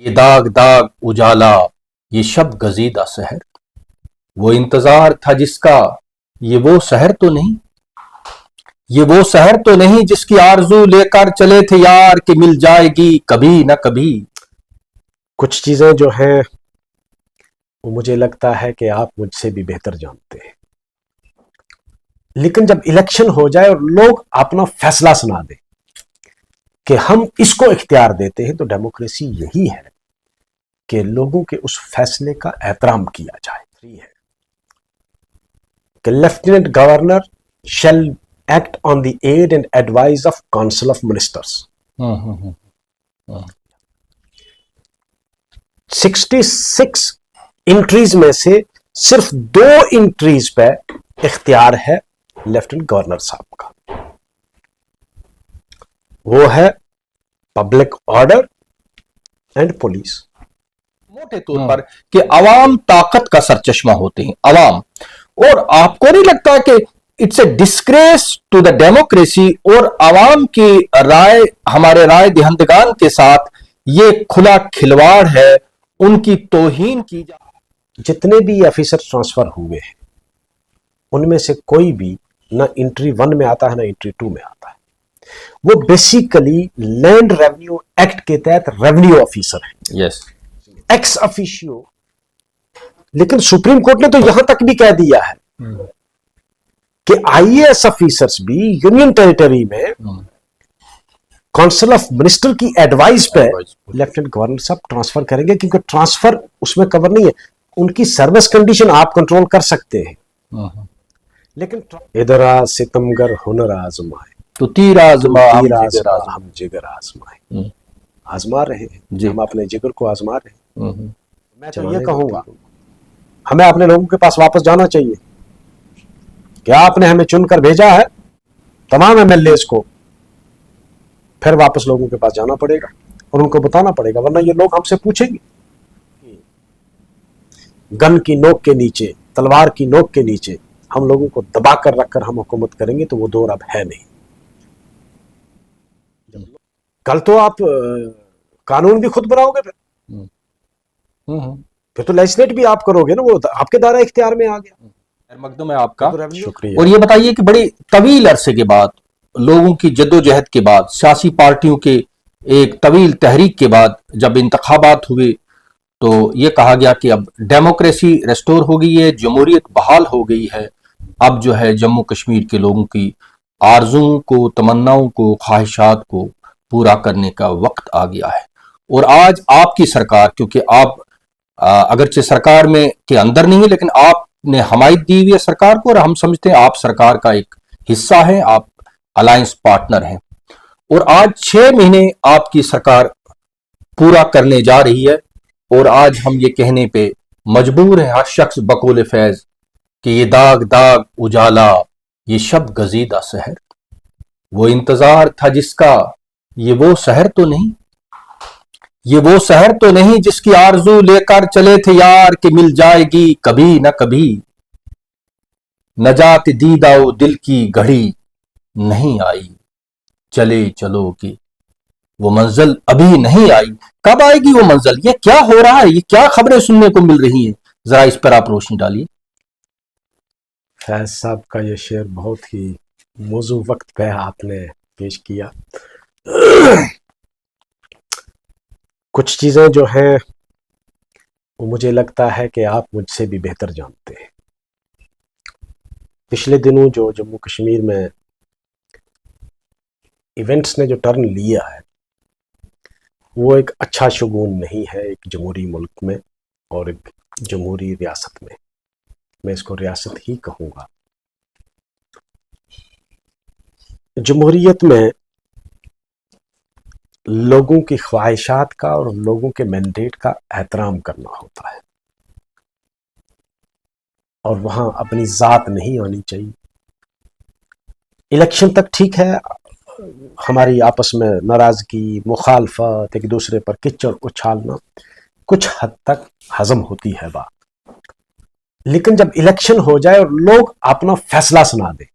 یہ داغ داغ اجالا، یہ شب گزیدہ سحر، وہ انتظار تھا جس کا، یہ وہ سحر تو نہیں، یہ وہ سحر تو نہیں جس کی آرزو لے کر چلے تھے یار کہ مل جائے گی کبھی نہ کبھی۔ کچھ چیزیں جو ہیں وہ مجھے لگتا ہے کہ آپ مجھ سے بھی بہتر جانتے ہیں، لیکن جب الیکشن ہو جائے اور لوگ اپنا فیصلہ سنا دیں کہ ہم اس کو اختیار دیتے ہیں، تو ڈیموکریسی یہی ہے کہ لوگوں کے اس فیصلے کا احترام کیا جائے کہ lieutenant governor shall act on the aid and advise of council of ministers. 66 entries میں سے صرف 2 انٹریز پہ اختیار ہے لیفٹیننٹ گورنر صاحب کا، وہ ہے پبلک آرڈر اینڈ پولیس۔ موٹے طور پر کہ عوام طاقت کا سرچشمہ ہوتے ہیں، عوام، اور آپ کو نہیں لگتا کہ it's a disgrace to the democracy, اور عوام کی رائے، ہمارے رائے دہندگان کے ساتھ یہ کھلا کھلواڑ ہے، ان کی توہین کی جا۔ جتنے بھی آفیسر ٹرانسفر ہوئے ہیں ان میں سے کوئی بھی نہ انٹری 1 میں آتا ہے نہ انٹری 2 میں آتا ہے، وہ بیسیکلی لینڈ ریونیو ایکٹ کے تحت ریونیو آفیسر ہیں، یس، ایکس افیشیو۔ لیکن سپریم کورٹ نے تو یہاں تک بھی کہہ دیا ہے کہ آئی اے ایس آفیسرز بھی یونین ٹیریٹری میں کونسل آف منسٹر کی ایڈوائز پہ لیفٹیننٹ گورنر صاحب ٹرانسفر کریں گے، کیونکہ ٹرانسفر اس میں کور نہیں ہے، ان کی سروس کنڈیشن آپ کنٹرول کر سکتے ہیں، لیکن ادھر ستمگر ہنر آزمائے تو تیر آزما ہم جگر آزمائے، آزما رہے ہیں، ہم اپنے جگر کو آزما رہے ہیں۔ میں تو یہ کہوں گا ہمیں اپنے لوگوں کے پاس واپس جانا چاہیے کہ آپ نے ہمیں چن کر بھیجا ہے، تمام ایم ایل ایز کو پھر واپس لوگوں کے پاس جانا پڑے گا اور ان کو بتانا پڑے گا، ورنہ یہ لوگ ہم سے پوچھیں گے گن کی نوک کے نیچے، تلوار کی نوک کے نیچے ہم لوگوں کو دبا کر رکھ کر ہم حکومت کریں گے، تو وہ دور اب ہے نہیں۔ کل تو آپ قانون بھی خود بناؤ گے، پھر تو لیجسلیٹ بھی آپ کرو گے نا، وہ آپ کے دائرہ اختیار میں آ گیا۔ مقدم ہے آپ کا، شکریہ۔ اور یہ بتائیے کہ بڑی طویل عرصے کے بعد، لوگوں کی جدوجہد کے بعد، سیاسی پارٹیوں کے ایک طویل تحریک کے بعد جب انتخابات ہوئے تو یہ کہا گیا کہ اب ڈیموکریسی ریسٹور ہو گئی ہے، جمہوریت بحال ہو گئی ہے، اب جو ہے جموں کشمیر کے لوگوں کی آرزوؤں کو، تمناؤں کو، خواہشات کو پورا کرنے کا وقت آ گیا ہے۔ اور آج آپ کی سرکار، کیونکہ آپ اگرچہ سرکار میں کے اندر نہیں ہے لیکن آپ نے حمایت دی ہوئی ہے سرکار کو، اور ہم سمجھتے ہیں آپ سرکار کا ایک حصہ ہیں، آپ الائنس پارٹنر ہیں، اور آج 6 مہینے آپ کی سرکار پورا کرنے جا رہی ہے، اور آج ہم یہ کہنے پہ مجبور ہیں ہر شخص بقول فیض کہ یہ داغ داغ اجالا، یہ شب گزیدہ سحر، وہ انتظار تھا جس کا، یہ وہ سحر تو نہیں، یہ وہ سحر تو نہیں جس کی آرزو لے کر چلے تھے یار کہ مل جائے گی کبھی نہ کبھی، نجات دیدہ و دل کی گھڑی نہیں آئی، چلے چلو کہ وہ منزل ابھی نہیں آئی، کب آئے گی وہ منزل؟ یہ کیا ہو رہا ہے؟ یہ کیا خبریں سننے کو مل رہی ہیں؟ ذرا اس پر آپ روشنی ڈالیے۔ فیض صاحب کا یہ شعر بہت ہی موضوع وقت پہ آپ نے پیش کیا۔ کچھ چیزیں جو ہیں وہ مجھے لگتا ہے کہ آپ مجھ سے بھی بہتر جانتے ہیں۔ پچھلے دنوں جو جموں کشمیر میں ایونٹس نے جو ٹرن لیا ہے وہ ایک اچھا شگون نہیں ہے ایک جمہوری ملک میں اور ایک جمہوری ریاست میں اس کو ریاست ہی کہوں گا۔ جمہوریت میں لوگوں کی خواہشات کا اور لوگوں کے مینڈیٹ کا احترام کرنا ہوتا ہے، اور وہاں اپنی ذات نہیں آنی چاہیے۔ الیکشن تک ٹھیک ہے، ہماری آپس میں ناراضگی، مخالفت، ایک دوسرے پر کچڑ اچھالنا کچھ حد تک ہضم ہوتی ہے بات، لیکن جب الیکشن ہو جائے اور لوگ اپنا فیصلہ سنا دیں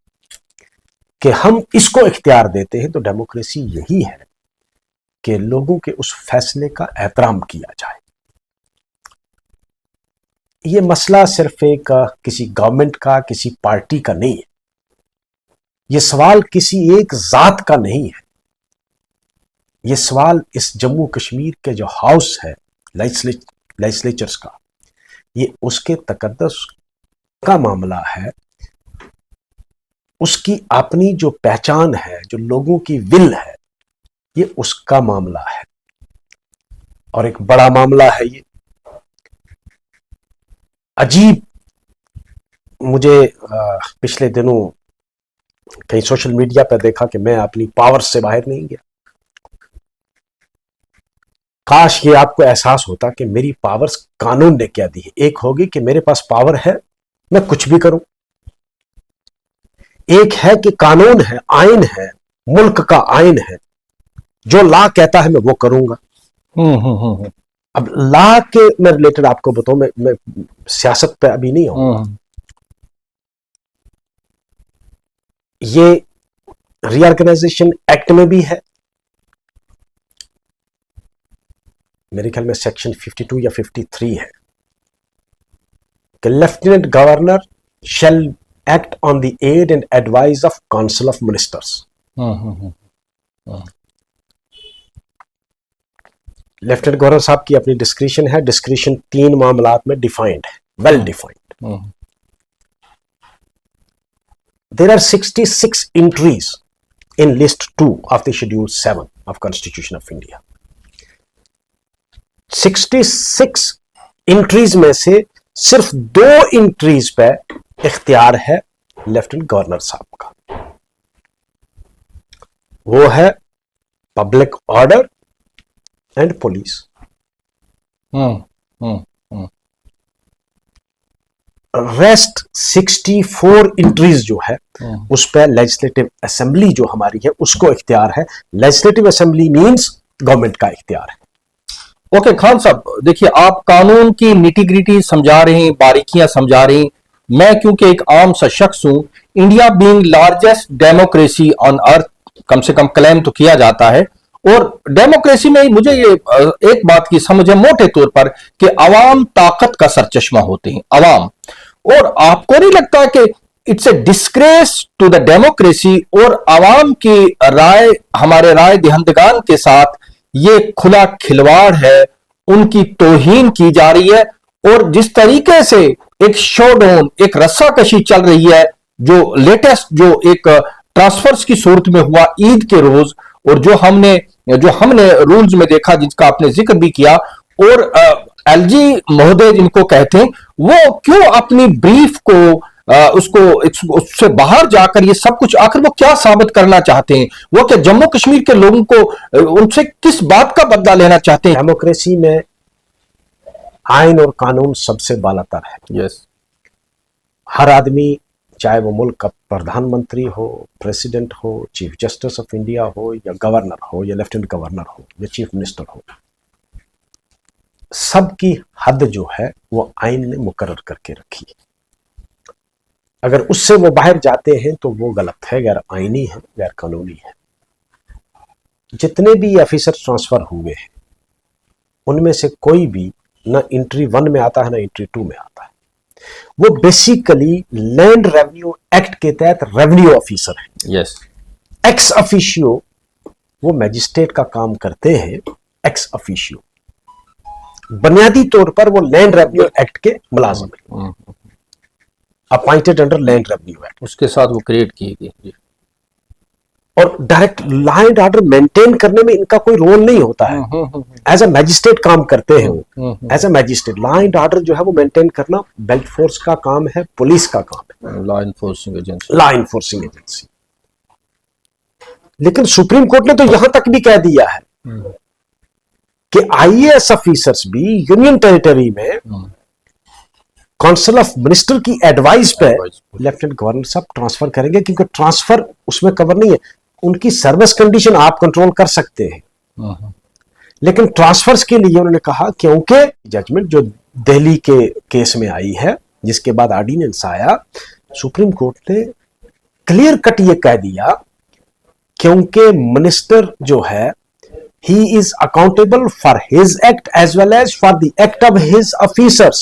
کہ ہم اس کو اختیار دیتے ہیں، تو ڈیموکریسی یہی ہے کہ لوگوں کے اس فیصلے کا احترام کیا جائے. یہ مسئلہ صرف ایک کسی گورنمنٹ کا، کسی پارٹی کا نہیں ہے. یہ سوال کسی ایک ذات کا نہیں ہے. یہ سوال اس جموں کشمیر کے جو ہاؤس ہے لیجسلیچرز کا، یہ اس کے تقدس کا معاملہ ہے. اس کی اپنی جو پہچان ہے، جو لوگوں کی ول ہے، یہ اس کا معاملہ ہے، اور ایک بڑا معاملہ ہے. یہ عجیب، مجھے پچھلے دنوں کہیں سوشل میڈیا پہ دیکھا کہ میں اپنی پاور سے باہر نہیں گیا. کاش یہ آپ کو احساس ہوتا کہ میری پاورز قانون نے کیا دی ہے. ایک ہوگی کہ میرے پاس پاور ہے، میں کچھ بھی کروں. ایک ہے کہ قانون ہے، آئین ہے، ملک کا آئین ہے، جو لا کہتا ہے میں وہ کروں گا. اب لا کے میں ریلیٹڈ آپ کو بتاؤں، میں سیاست پہ ابھی نہیں ہوں. یہ ری آرگنائزیشن ایکٹ میں بھی ہے، میرے خیال میں سیکشن 52 یا 53 ہے کہ lieutenant governor shall act on the aid and advise of council of ministers. Lieutenant governor صاحب کی اپنی ڈسکریشن ہے. ڈسکریشن 3 معاملات میں ڈیفائنڈ ہے، well defined. There are 66 entries in list 2 of the schedule 7 of Constitution of India. 66 entries میں سے صرف 2 entries پہ اختیار ہے لیفٹیننٹ گورنر صاحب کا. وہ ہے public order and police. Rest 64 entries جو ہے اس پہ لیجسلیٹو اسمبلی جو ہماری ہے اس کو اختیار ہے. لیجسلیٹو اسمبلی مینس گورنمنٹ کا اختیار ہے. اوکے خان صاحب، دیکھیے آپ قانون کی نیٹی گریٹی سمجھا رہے ہیں، باریکیاں سمجھا رہے ہیں. میں کیونکہ ایک عام سا شخص ہوں، انڈیا بینگ لارجسٹ ڈیموکریسی آن ارتھ کم سے کم کلیم تو کیا جاتا ہے، اور ڈیموکریسی میں مجھے یہ ایک بات کی سمجھ ہے موٹے طور پر کہ عوام طاقت کا سرچشمہ ہوتے ہیں، عوام. اور آپ کو نہیں لگتا کہ it's a disgrace to the democracy, اور عوام کی رائے، ہمارے رائے دہندگان کے ساتھ یہ کھلا کھلواڑ ہے، ان کی توہین کی جا رہی ہے. اور جس طریقے سے ایک شو ڈاؤن، ایک رسہ کشی چل رہی ہے، جو لیٹسٹ جو ایک ٹرانسفرز کی صورت میں ہوا عید کے روز، اور جو ہم نے رولز میں دیکھا جس کا آپ نے ذکر بھی کیا، اور ایل جی مہودے جن کو کہتے ہیں، وہ کیوں اپنی بریف کو اس سے باہر جا کر یہ سب کچھ آخر وہ کیا ثابت کرنا چاہتے ہیں؟ وہ کہ جموں کشمیر کے لوگوں کو ان سے کس بات کا بدلہ لینا چاہتے ہیں؟ ڈیموکریسی میں آئین اور قانون سب سے بالا تر ہے. یس. ہر آدمی، چاہے وہ ملک کا پردھان منتری ہو، پریسیڈنٹ ہو، چیف جسٹس آف انڈیا ہو، یا گورنر ہو، یا لیفٹیننٹ گورنر ہو، یا چیف منسٹر ہو، سب کی حد جو ہے وہ آئین نے مقرر کر کے رکھی. اگر اس سے وہ باہر جاتے ہیں تو وہ غلط ہے، غیر آئینی ہے، غیر قانونی ہے. جتنے بھی آفیسر ٹرانسفر ہوئے ہیں ان میں سے کوئی بھی نہ انٹری 1 میں آتا ہے نہ انٹری 2 میں آتا ہے. وہ بیسیکلی لینڈ ریونیو ایکٹ کے تحت ریونیو آفیسر ہیں. یس. ایکس افیشیو وہ میجسٹریٹ کا کام کرتے ہیں. ایکس افیشیو بنیادی طور پر وہ لینڈ ریونیو ایکٹ کے ملازم ہیں، اپائنٹڈ انڈر لینڈ ریونیو ایکٹ. اس کے ساتھ وہ کریٹ کیے گئے، اور direct law and order maintain کرنے میں ان کا کوئی رول نہیں ہوتا ہے. ایز اے میجسٹریٹ کام کرتے ہیں وہ. As a magistrate law and order جو ہے وہ مینٹین کرنا بیلٹ فورس کا کام ہے، پولیس کا کام ہے، law enforcing agency. Law enforcing agency. لیکن سپریم کورٹ نے تو یہاں تک بھی کہہ دیا ہے کہ آئی اے ایس آفیسرز بھی یونین ٹیریٹری میں کونسل آف منسٹر کی ایڈوائز پہ لیفٹیننٹ گورنر صاحب ٹرانسفر کریں گے، کیونکہ ٹرانسفر اس میں کور نہیں ہے. ان کی سروس کنڈیشن آپ کنٹرول کر سکتے ہیں، لیکن ٹرانسفرز کے لیے انہوں نے کہا کیونکہ ججمنٹ جو دہلی کے کیس میں آئی ہے جس کے بعد آرڈیننس آیا، سپریم کورٹ نے کلیئر کٹ یہ کہہ دیا کیونکہ منسٹر جو ہے he is accountable for his act as well as for the act of his officers.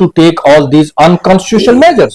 to take all these unconstitutional measures?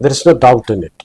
There is no doubt in it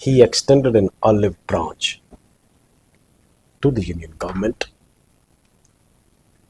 he extended an olive branch to the union government।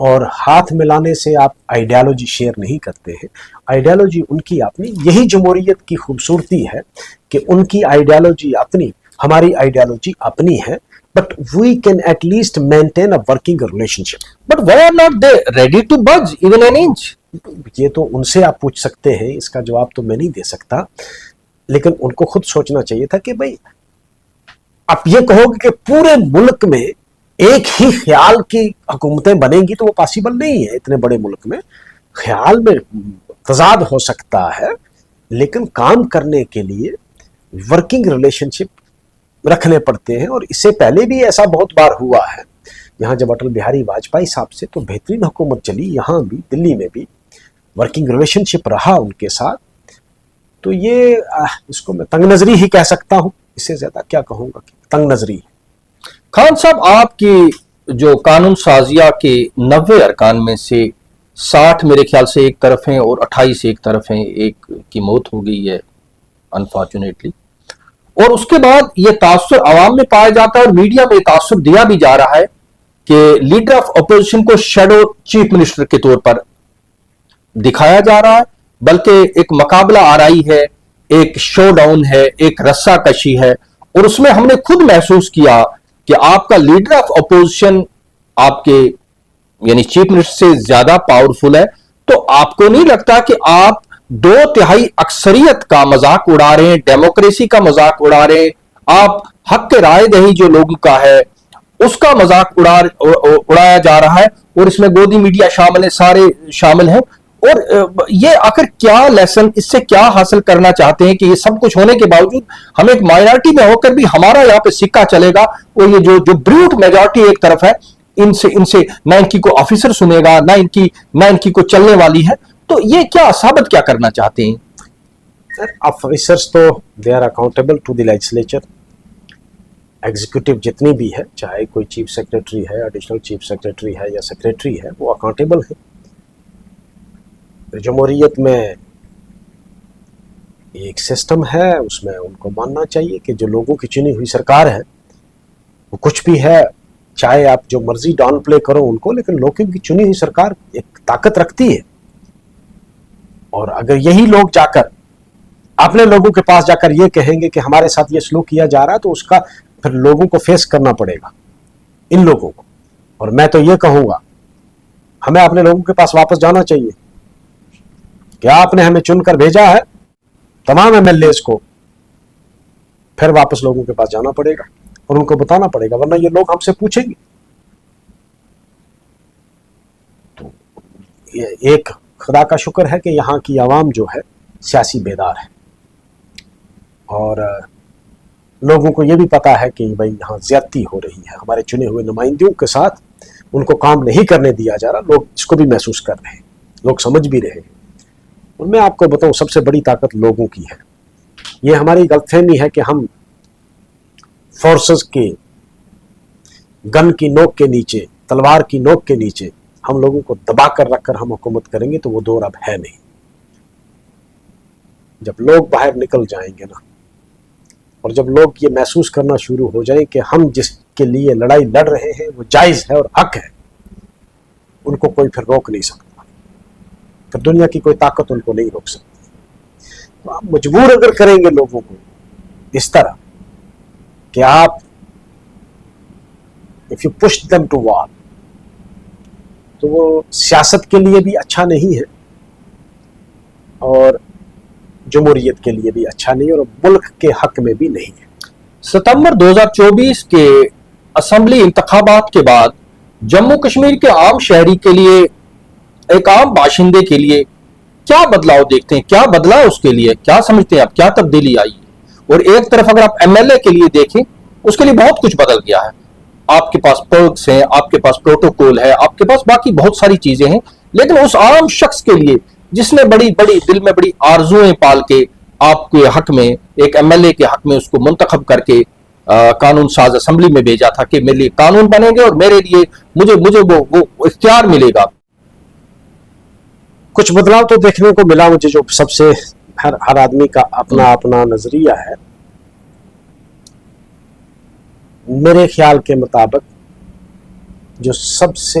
اور ہاتھ ملانے سے آپ ideology share نہیں کرتے ہیں. Ideology ان کی اپنی, یہی جمہوریت کی خوبصورتی ہے کہ ان کی آئیڈیالوجی اپنی, ہماری آئیڈیالوجی اپنی ہے, but we can at least maintain a working relationship. But why are not they ready to budge even an inch? یہ تو ان سے آپ پوچھ سکتے ہیں, اس کا جواب تو میں نہیں دے سکتا, لیکن ان کو خود سوچنا چاہیے تھا کہ بھئی آپ یہ کہو گے کہ پورے ملک میں ایک ہی خیال کی حکومتیں بنیں گی تو وہ پاسبل نہیں ہے. اتنے بڑے ملک میں خیال میں تضاد ہو سکتا ہے, لیکن کام کرنے کے لیے ورکنگ ریلیشن شپ رکھنے پڑتے ہیں. اور اس سے پہلے بھی ایسا بہت بار ہوا ہے. یہاں جب اٹل بہاری واجپئی صاحب سے تو بہترین حکومت چلی, یہاں بھی دلی میں بھی ورکنگ ریلیشن شپ رہا ان کے ساتھ. تو یہ اس کو میں تنگ نظری ہی کہہ سکتا ہوں, اس سے زیادہ کیا کہوں گا, کہ تنگ نظری. خان صاحب, آپ کی جو قانون سازیہ کے 90 ارکان میں سے 60 میرے خیال سے ایک طرف ہیں اور 28 ایک طرف ہیں, ایک کی موت ہو گئی ہے انفارچونیٹلی, اور اس کے بعد یہ تاثر عوام میں پایا جاتا ہے اور میڈیا میں تاثر دیا بھی جا رہا ہے کہ لیڈر آف اپوزیشن کو شیڈو چیف منسٹر کے طور پر دکھایا جا رہا ہے, بلکہ ایک مقابلہ آرائی ہے, ایک شو ڈاؤن ہے, ایک رسہ کشی ہے. اور اس میں ہم نے خود محسوس کیا کہ آپ کا لیڈر آف اپوزیشن آپ کے یعنی چیف منسٹر سے زیادہ پاورفل ہے. تو آپ کو نہیں لگتا کہ آپ 2/3 اکثریت کا مذاق اڑا رہے ہیں, ڈیموکریسی کا مذاق اڑا رہے ہیں, آپ حق کے رائے دہی جو لوگوں کا ہے اس کا مذاق اڑایا جا رہا ہے, اور اس میں گودی میڈیا شامل ہے, سارے شامل ہیں. اور یہ آخر کیا لیسن, اس سے کیا حاصل کرنا چاہتے ہیں کہ یہ سب کچھ ہونے کے باوجود ہم ایک مائنورٹی میں ہو کر بھی ہمارا یہاں پہ سکہ چلے گا, اور یہ جو بریوٹ میجورٹی ایک طرف ہے, ان سے نہ ان کی کو آفیسر سنے گا, نہ ان کی کو چلنے والی ہے. تو یہ کیا ثابت کیا کرنا چاہتے ہیں؟ آفیسرز تو they are accountable to the legislature. Executive جتنی بھی ہے, چاہے کوئی چیف سیکریٹری ہے, ایڈیشنل چیف سیکریٹری ہے یا سیکریٹری ہے, وہ اکاؤنٹیبل ہے. جمہوریت میں ایک سسٹم ہے, اس میں ان کو ماننا چاہیے کہ جو لوگوں کی چنی ہوئی سرکار ہے وہ کچھ بھی ہے, چاہے آپ جو مرضی ڈاؤن پلے کرو ان کو, لیکن لوگوں کی چنی ہوئی سرکار ایک طاقت رکھتی ہے. اور اگر یہی لوگ جا کر اپنے لوگوں کے پاس جا کر یہ کہیں گے کہ ہمارے ساتھ یہ سلوک کیا جا رہا ہے, تو اس کا پھر لوگوں کو فیس کرنا پڑے گا, ان لوگوں کو. اور میں تو یہ کہوں گا ہمیں اپنے لوگوں کے پاس واپس جانا چاہیے. کیا آپ نے ہمیں چن کر بھیجا ہے تمام ایم ایل ایز کو, پھر واپس لوگوں کے پاس جانا پڑے گا اور ان کو بتانا پڑے گا, ورنہ یہ لوگ ہم سے پوچھیں گے. تو ایک خدا کا شکر ہے کہ یہاں کی عوام جو ہے سیاسی بیدار ہے, اور لوگوں کو یہ بھی پتا ہے کہ بھائی یہاں زیادتی ہو رہی ہے, ہمارے چنے ہوئے نمائندوں کے ساتھ ان کو کام نہیں کرنے دیا جا رہا. لوگ اس کو بھی محسوس کر رہے ہیں, لوگ سمجھ بھی رہے ہیں. اور میں آپ کو بتاؤں سب سے بڑی طاقت لوگوں کی ہے. یہ ہماری غلط فہمی ہے کہ ہم فورسز کے گن کی نوک کے نیچے, تلوار کی نوک کے نیچے ہم لوگوں کو دبا کر رکھ کر ہم حکومت کریں گے, تو وہ دور اب ہے نہیں. جب لوگ باہر نکل جائیں گے نا, اور جب لوگ یہ محسوس کرنا شروع ہو جائیں کہ ہم جس کے لیے لڑائی لڑ رہے ہیں وہ جائز ہے اور حق ہے, ان کو کوئی پھر روک نہیں سکتا, پھر دنیا کی کوئی طاقت ان کو نہیں روک سکتی. تو آپ مجبور اگر کریں گے لوگوں کو اس طرح کہ آپ if you push them to war, تو وہ سیاست کے لیے بھی اچھا نہیں ہے اور جمہوریت کے لیے بھی اچھا نہیں, اور ملک کے حق میں بھی نہیں ہے. ستمبر 2024 کے اسمبلی انتخابات کے بعد جموں کشمیر کے عام شہری کے لیے, ایک عام باشندے کے لیے کیا بدلاؤ دیکھتے ہیں, کیا بدلا اس کے لیے, کیا سمجھتے ہیں آپ, کیا تبدیلی آئی ہے؟ اور ایک طرف اگر آپ ایم ایل اے کے لیے دیکھیں, اس کے لیے بہت کچھ بدل گیا ہے. آپ کے پاس پرکس ہیں, آپ کے پاس پروٹوکول ہے, آپ کے پاس باقی بہت ساری چیزیں ہیں, لیکن اس عام شخص کے لیے جس نے بڑی دل میں بڑی آرزویں پال کے آپ کے حق میں, ایک ایم ایل اے کے حق میں اس کو منتخب کر کے قانون ساز اسمبلی میں بھیجا تھا کہ میرے لیے قانون بنیں گے اور میرے لیے مجھے وہ اختیار ملے گا. کچھ بدلاؤ تو دیکھنے کو ملا مجھے, جو سب سے ہر آدمی کا اپنا اپنا نظریہ ہے. میرے خیال کے مطابق جو سب سے